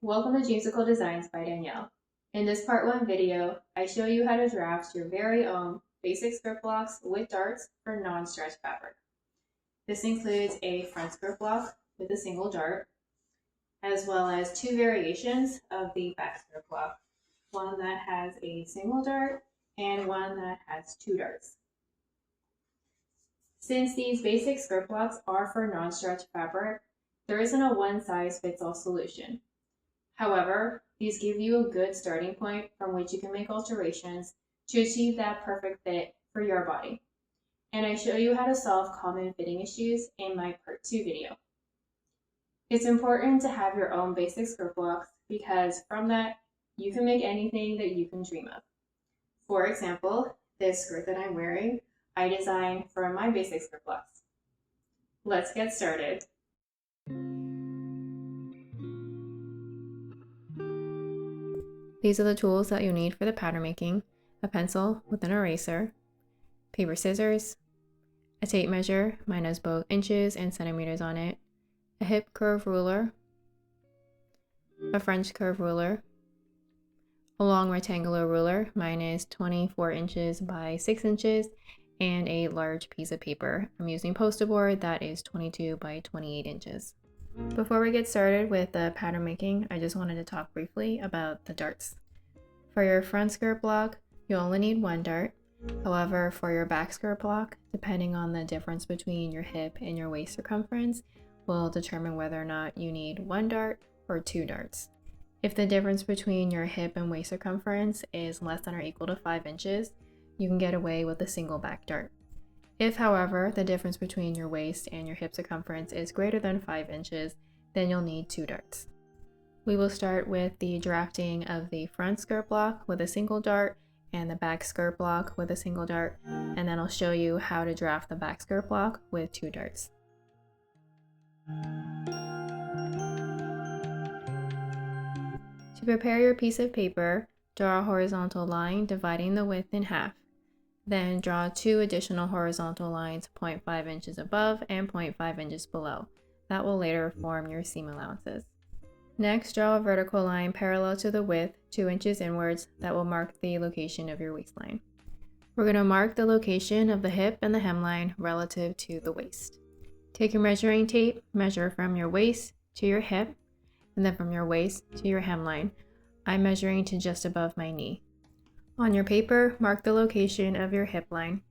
Welcome to Dreamsical Designs by Danielle. In this part 1 video, I show you how to draft your very own basic skirt blocks with darts for non-stretch fabric. This includes a front skirt block with a single dart, as well as two variations of the back skirt block, one that has a single dart and one that has two darts. Since these basic skirt blocks are for non-stretch fabric, there isn't a one-size-fits-all solution. However, these give you a good starting point from which you can make alterations to achieve that perfect fit for your body. And I show you how to solve common fitting issues in my part 2 video. It's important to have your own basic skirt blocks because from that, you can make anything that you can dream of. For example, this skirt that I'm wearing, I designed from my basic skirt blocks. Let's get started. These are the tools that you need for the pattern making: a pencil with an eraser, paper scissors, a tape measure, mine has both inches and centimeters on it, a hip curve ruler, a French curve ruler, a long rectangular ruler, mine is 24 inches by 6 inches, and a large piece of paper. I'm using poster board that is 22 by 28 inches. Before we get started with the pattern making, I just wanted to talk briefly about the darts. For your front skirt block, you only need one dart. However, for your back skirt block, depending on the difference between your hip and your waist circumference, will determine whether or not you need one dart or two darts. If the difference between your hip and waist circumference is less than or equal to 5 inches, you can get away with a single back dart. If, however, the difference between your waist and your hip circumference is greater than 5 inches, then you'll need two darts. We will start with the drafting of the front skirt block with a single dart and the back skirt block with a single dart, and then I'll show you how to draft the back skirt block with two darts. To prepare your piece of paper, draw a horizontal line dividing the width in half. Then draw two additional horizontal lines 0.5 inches above and 0.5 inches below. That will later form your seam allowances. Next, draw a vertical line parallel to the width 2 inches inwards that will mark the location of your waistline. We're going to mark the location of the hip and the hemline relative to the waist. Take your measuring tape, measure from your waist to your hip, and then from your waist to your hemline. I'm measuring to just above my knee. On your paper, mark the location of your hip line.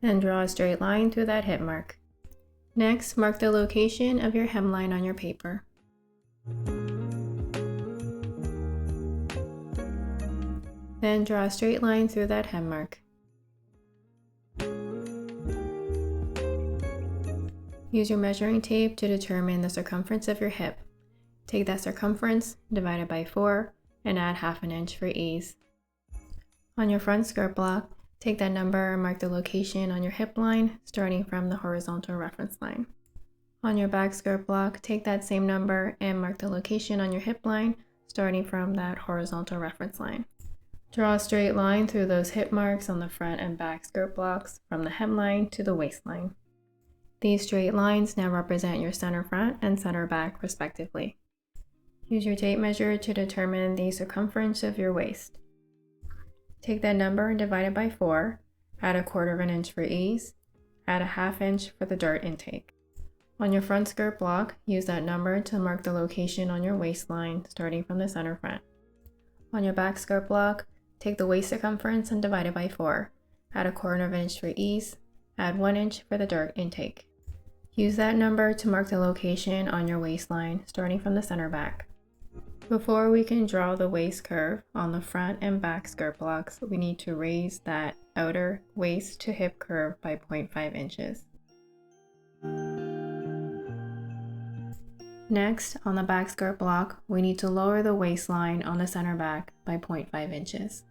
Then draw a straight line through that hip mark. Next, mark the location of your hemline on your paper. Then draw a straight line through that hem mark. Use your measuring tape to determine the circumference of your hip. Take that circumference, divide it by 4, and add ½ inch for ease. On your front skirt block, take that number and mark the location on your hip line, starting from the horizontal reference line. On your back skirt block, take that same number and mark the location on your hip line, starting from that horizontal reference line. Draw a straight line through those hip marks on the front and back skirt blocks from the hemline to the waistline. These straight lines now represent your center front and center back respectively. Use your tape measure to determine the circumference of your waist. Take that number and divide it by 4, add ¼ inch for ease, add ½ inch for the dart intake. On your front skirt block, use that number to mark the location on your waistline starting from the center front. On your back skirt block, take the waist circumference and divide it by 4, add ¼ inch for ease, add 1 inch for the dart intake. Use that number to mark the location on your waistline starting from the center back. Before we can draw the waist curve on the front and back skirt blocks, we need to raise that outer waist to hip curve by 0.5 inches. Next, on the back skirt block, we need to lower the waistline on the center back by 0.5 inches.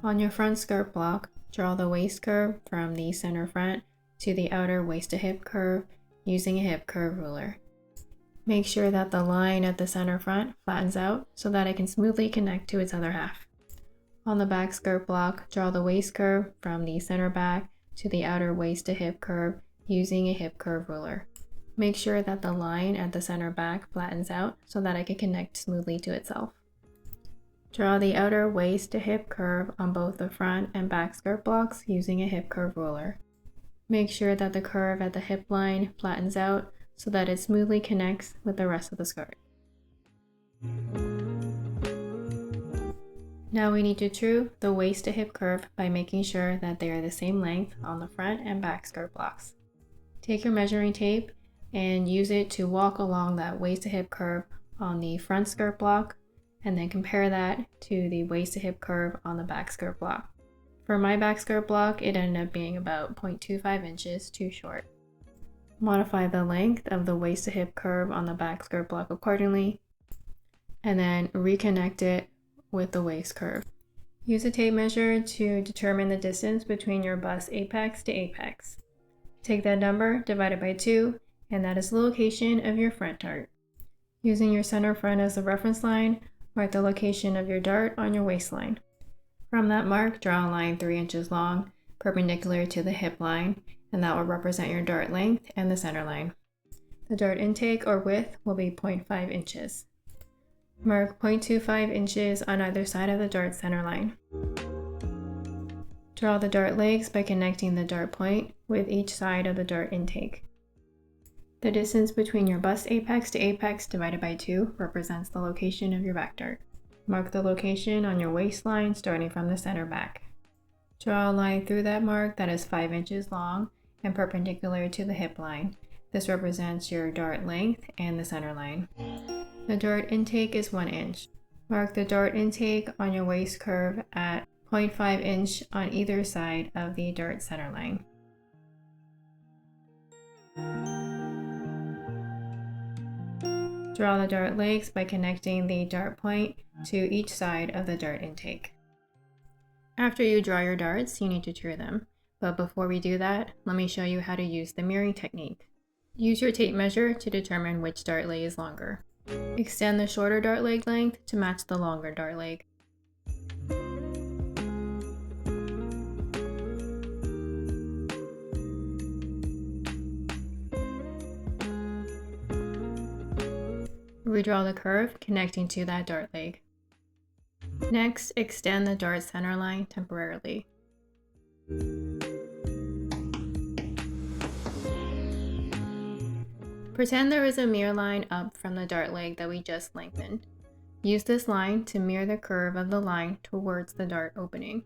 On your front skirt block, draw the waist curve from the center front to the outer waist to hip curve using a hip curve ruler. Make sure that the line at the center front flattens out so that it can smoothly connect to its other half. On the back skirt block, draw the waist curve from the center back to the outer waist to hip curve using a hip curve ruler. Make sure that the line at the center back flattens out so that it can connect smoothly to itself. Draw the outer waist to hip curve on both the front and back skirt blocks using a hip curve ruler. Make sure that the curve at the hip line flattens out so that it smoothly connects with the rest of the skirt. Now we need to true the waist to hip curve by making sure that they are the same length on the front and back skirt blocks. Take your measuring tape and use it to walk along that waist to hip curve on the front skirt block, and then compare that to the waist to hip curve on the back skirt block. For my back skirt block, it ended up being about 0.25 inches too short. Modify the length of the waist to hip curve on the back skirt block accordingly, and then reconnect it with the waist curve. Use a tape measure to determine the distance between your bust apex to apex. Take that number, divide it by 2, and that is the location of your front dart. Using your center front as the reference line, mark the location of your dart on your waistline. From that mark, draw a line 3 inches long, perpendicular to the hip line, and that will represent your dart length and the center line. The dart intake or width will be 0.5 inches. Mark 0.25 inches on either side of the dart center line. Draw the dart legs by connecting the dart point with each side of the dart intake. The distance between your bust apex to apex divided by 2 represents the location of your back dart. Mark the location on your waistline starting from the center back. Draw a line through that mark that is 5 inches long and perpendicular to the hip line. This represents your dart length and the center line. The dart intake is 1 inch. Mark the dart intake on your waist curve at 0.5 inch on either side of the dart center line. Draw the dart legs by connecting the dart point to each side of the dart intake. After you draw your darts, you need to true them. But before we do that, let me show you how to use the mirroring technique. Use your tape measure to determine which dart leg is longer. Extend the shorter dart leg length to match the longer dart leg. Redraw the curve connecting to that dart leg. Next, extend the dart center line temporarily. Pretend there is a mirror line up from the dart leg that we just lengthened. Use this line to mirror the curve of the line towards the dart opening.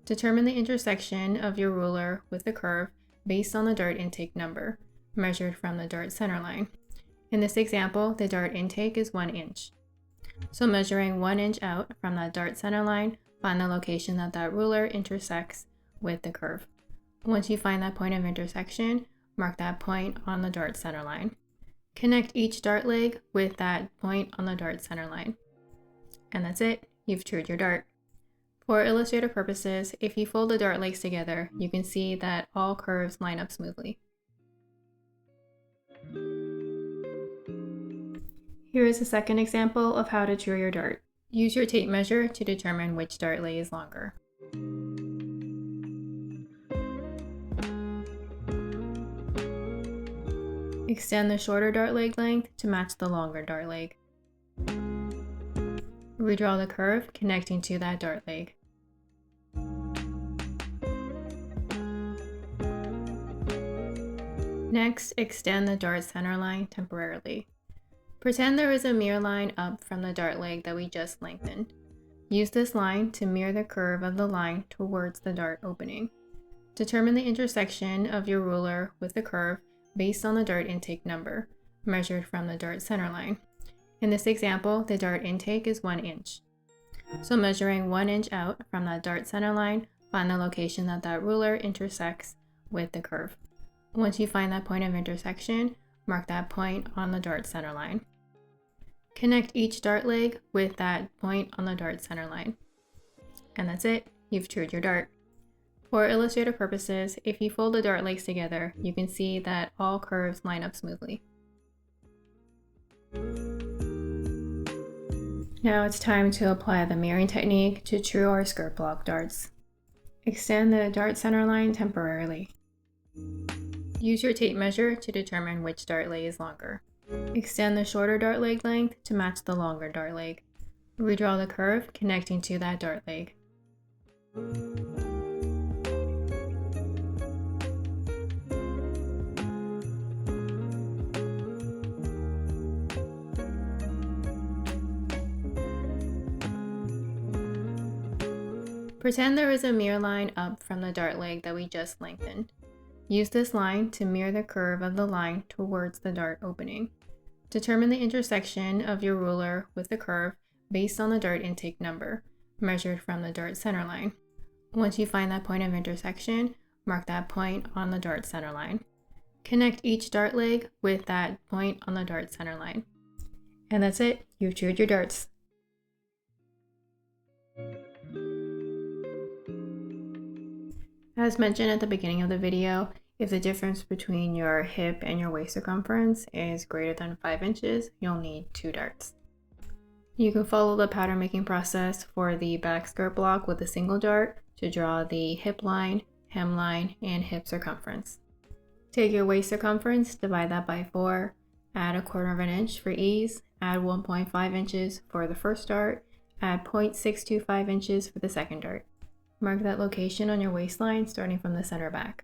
Determine the intersection of your ruler with the curve based on the dart intake number, measured from the dart center line. In this example, the dart intake is 1 inch. So measuring 1 inch out from that dart center line, find the location that that ruler intersects with the curve. Once you find that point of intersection, mark that point on the dart center line. Connect each dart leg with that point on the dart center line. And that's it, you've trued your dart. For illustrative purposes, if you fold the dart legs together, you can see that all curves line up smoothly. Here is a second example of how to true your dart. Use your tape measure to determine which dart leg is longer. Extend the shorter dart leg length to match the longer dart leg. Redraw the curve connecting to that dart leg. Next, extend the dart center line temporarily. Pretend there is a mirror line up from the dart leg that we just lengthened. Use this line to mirror the curve of the line towards the dart opening. Determine the intersection of your ruler with the curve based on the dart intake number, measured from the dart center line. In this example, the dart intake is 1 inch. So measuring 1 inch out from that dart center line, find the location that that ruler intersects with the curve. Once you find that point of intersection, mark that point on the dart center line. Connect each dart leg with that point on the dart center line. And that's it, you've trued your dart. For illustrative purposes, if you fold the dart legs together, you can see that all curves line up smoothly. Now it's time to apply the mirroring technique to true our skirt block darts. Extend the dart center line temporarily. Use your tape measure to determine which dart leg is longer. Extend the shorter dart leg length to match the longer dart leg. Redraw the curve connecting to that dart leg. Pretend there is a mirror line up from the dart leg that we just lengthened. Use this line to mirror the curve of the line towards the dart opening. Determine the intersection of your ruler with the curve based on the dart intake number, measured from the dart center line. Once you find that point of intersection, mark that point on the dart center line. Connect each dart leg with that point on the dart center line. And that's it, you've trued your darts. As mentioned at the beginning of the video, if the difference between your hip and your waist circumference is greater than 5 inches, you'll need 2 darts. You can follow the pattern making process for the back skirt block with a single dart to draw the hip line, hem line, and hip circumference. Take your waist circumference, divide that by 4, add 1/4 inch for ease, add 1.5 inches for the first dart, add 0.625 inches for the second dart. Mark that location on your waistline starting from the center back.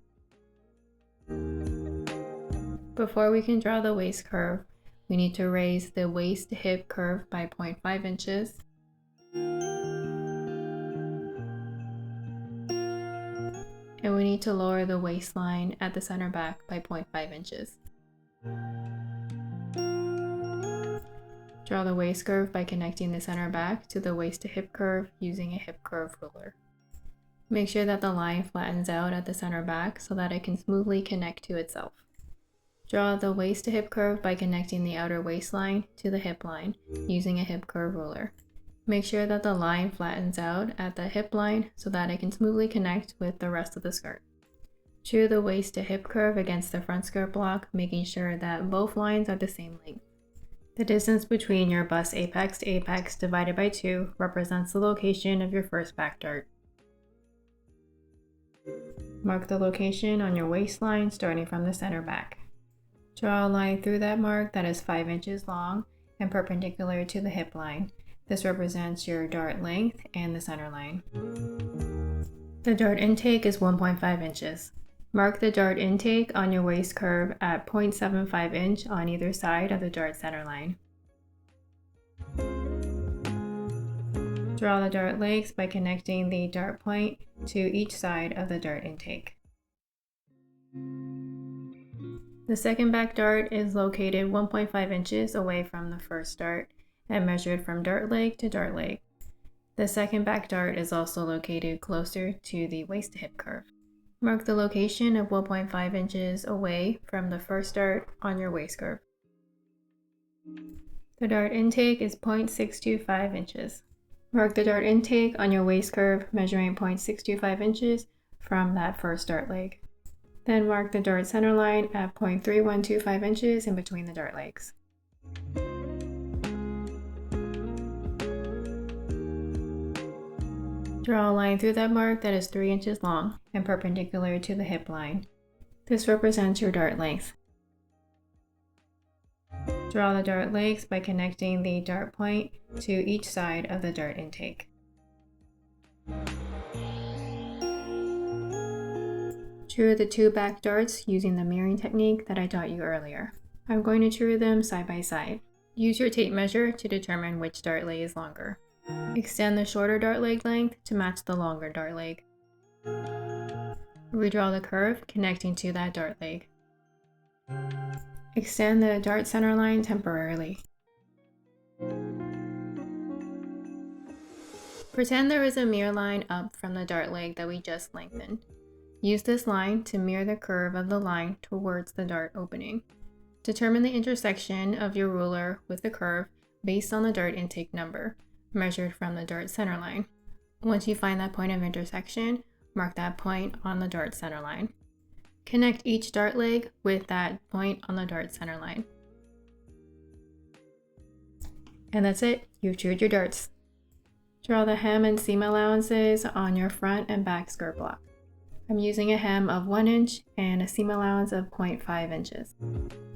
Before we can draw the waist curve, we need to raise the waist to hip curve by 0.5 inches. And we need to lower the waistline at the center back by 0.5 inches. Draw the waist curve by connecting the center back to the waist to hip curve using a hip curve ruler. Make sure that the line flattens out at the center back so that it can smoothly connect to itself. Draw the waist to hip curve by connecting the outer waistline to the hip line using a hip curve ruler. Make sure that the line flattens out at the hip line so that it can smoothly connect with the rest of the skirt. True the waist to hip curve against the front skirt block, making sure that both lines are the same length. The distance between your bust apex to apex divided by 2 represents the location of your first back dart. Mark the location on your waistline starting from the center back. Draw a line through that mark that is 5 inches long and perpendicular to the hip line. This represents your dart length and the center line. The dart intake is 1.5 inches. Mark the dart intake on your waist curve at 0.75 inch on either side of the dart center line. Draw the dart legs by connecting the dart point to each side of the dart intake. The second back dart is located 1.5 inches away from the first dart and measured from dart leg to dart leg. The second back dart is also located closer to the waist to hip curve. Mark the location of 1.5 inches away from the first dart on your waist curve. The dart intake is 0.625 inches. Mark the dart intake on your waist curve, measuring 0.625 inches from that first dart leg. Then mark the dart center line at 0.3125 inches in between the dart legs. Draw a line through that mark that is 3 inches long and perpendicular to the hip line. This represents your dart length. Draw the dart legs by connecting the dart point to each side of the dart intake. True the 2 back darts using the mirroring technique that I taught you earlier. I'm going to true them side by side. Use your tape measure to determine which dart leg is longer. Extend the shorter dart leg length to match the longer dart leg. Redraw the curve connecting to that dart leg. Extend the dart center line temporarily. Pretend there is a mirror line up from the dart leg that we just lengthened. Use this line to mirror the curve of the line towards the dart opening. Determine the intersection of your ruler with the curve based on the dart intake number, measured from the dart center line. Once you find that point of intersection, mark that point on the dart center line. Connect each dart leg with that point on the dart center line. And that's it, you've trued your darts. Draw the hem and seam allowances on your front and back skirt block. I'm using a hem of 1 inch and a seam allowance of 0.5 inches.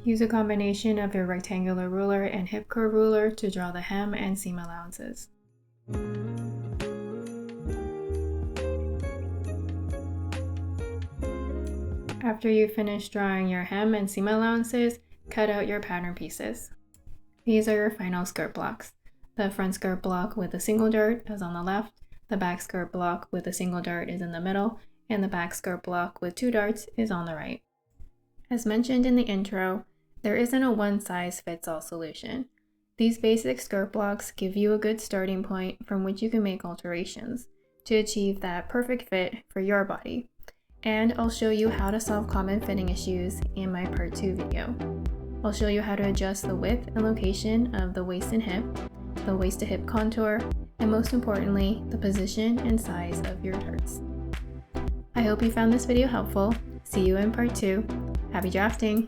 Use a combination of your rectangular ruler and hip curve ruler to draw the hem and seam allowances. After you finish drawing your hem and seam allowances, cut out your pattern pieces. These are your final skirt blocks. The front skirt block with a single dart is on the left, the back skirt block with a single dart is in the middle, and the back skirt block with 2 darts is on the right. As mentioned in the intro, there isn't a one-size-fits-all solution. These basic skirt blocks give you a good starting point from which you can make alterations to achieve that perfect fit for your body. And I'll show you how to solve common fitting issues in my part 2 video. I'll show you how to adjust the width and location of the waist and hip, the waist to hip contour, and most importantly, the position and size of your darts. I hope you found this video helpful. See you in part 2. Happy drafting!